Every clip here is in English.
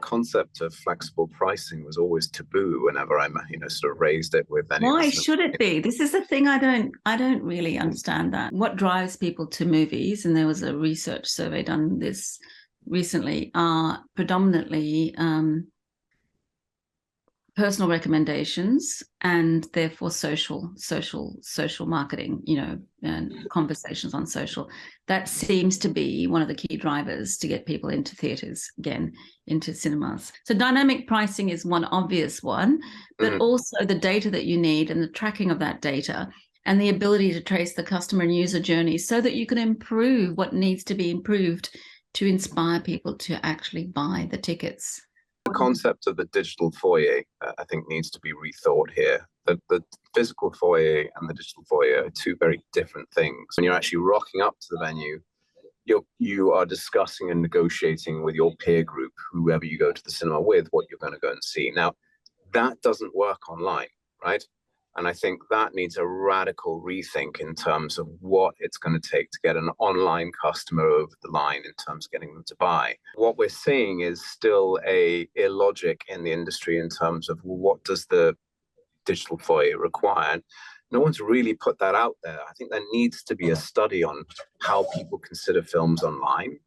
concept of flexible pricing was always taboo whenever I, sort of raised it with any of Why the should it be? This is the thing I don't really understand that. What drives people to movies, and there was a research survey done this recently, are predominantly personal recommendations and therefore social marketing, and conversations on social. That seems to be one of the key drivers to get people into theatres again, into cinemas. So dynamic pricing is one obvious one, but also the data that you need and the tracking of that data and the ability to trace the customer and user journey so that you can improve what needs to be improved to inspire people to actually buy the tickets. The concept of the digital foyer, I think, needs to be rethought here. The physical foyer and the digital foyer are two very different things. When you're actually rocking up to the venue, you are discussing and negotiating with your peer group, whoever you go to the cinema with, what you're going to go and see. Now, that doesn't work online, right? And I think that needs a radical rethink in terms of what it's going to take to get an online customer over the line in terms of getting them to buy. What we're seeing is still a illogic in the industry in terms of, well, what does the digital foyer require? And no one's really put that out there. I think there needs to be a study on how people consider films online,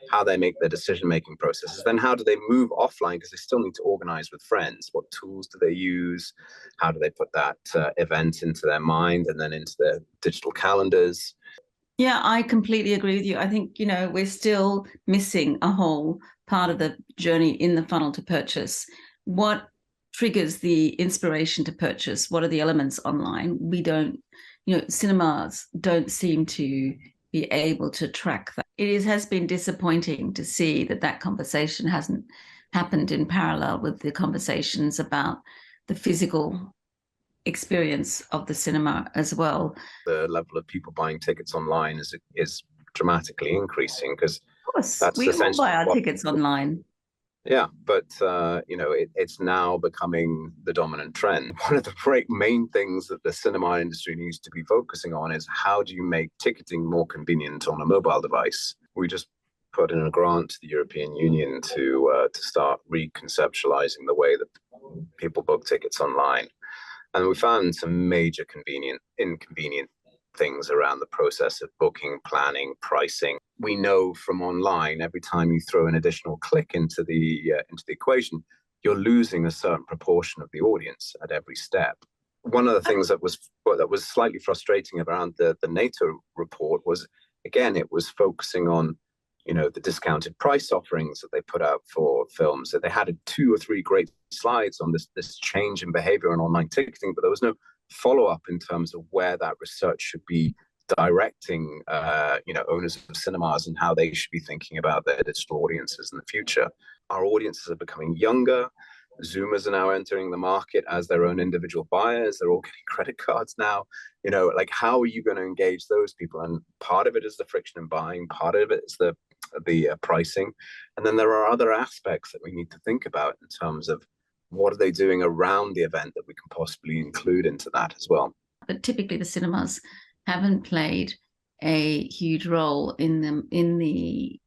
how they make their decision-making processes, then how do they move offline, because they still need to organize with friends. What tools do they use? How do they put that event into their mind and then into their digital calendars? Yeah, I completely agree with you. I think, we're still missing a whole part of the journey in the funnel to purchase. What triggers the inspiration to purchase? What are the elements online? We don't, cinemas don't seem to be able to track that. It has been disappointing to see that conversation hasn't happened in parallel with the conversations about the physical experience of the cinema as well. The level of people buying tickets online is dramatically increasing, because of course we all buy our tickets online. Yeah, but it's now becoming the dominant trend. One of the great main things that the cinema industry needs to be focusing on is how do you make ticketing more convenient on a mobile device? We just put in a grant to the European Union to start reconceptualizing the way that people book tickets online, and we found some major inconvenient things around the process of booking, planning, pricing. We know from online, every time you throw an additional click into the equation, you're losing a certain proportion of the audience at every step. One of the things that was slightly frustrating around the NATO report was, again, it was focusing on the discounted price offerings that they put out for films. That they had 2 or 3 great slides on this change in behavior on online ticketing, but there was no follow-up in terms of where that research should be directing owners of cinemas and how they should be thinking about their digital audiences in the future. Our audiences are becoming younger. Zoomers are now entering the market as their own individual buyers. They're all getting credit cards now. How are you going to engage those people? And part of it is the friction in buying, part of it is the pricing, and then there are other aspects that we need to think about in terms of what are they doing around the event that we can possibly include into that as well. But typically the cinemas haven't played a huge role in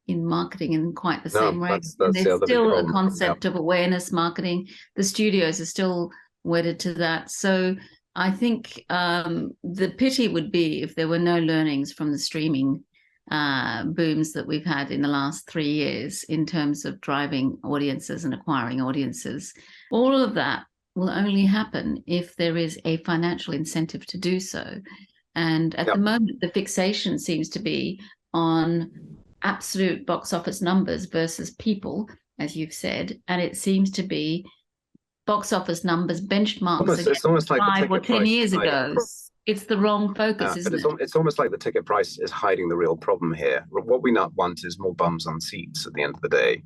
marketing in quite the same way. That's there's still a concept of awareness marketing. The studios are still wedded to that. So I think the pity would be if there were no learnings from the streaming booms that we've had in the last 3 years in terms of driving audiences and acquiring audiences. All of that will only happen if there is a financial incentive to do so. And at the moment, the fixation seems to be on absolute box office numbers versus people, as you've said. And it seems to be box office numbers benchmarks it's almost like 5 or 10 years ago. It's the wrong focus, isn't it? It's almost like the ticket price is hiding the real problem here. What we not want is more bums on seats at the end of the day.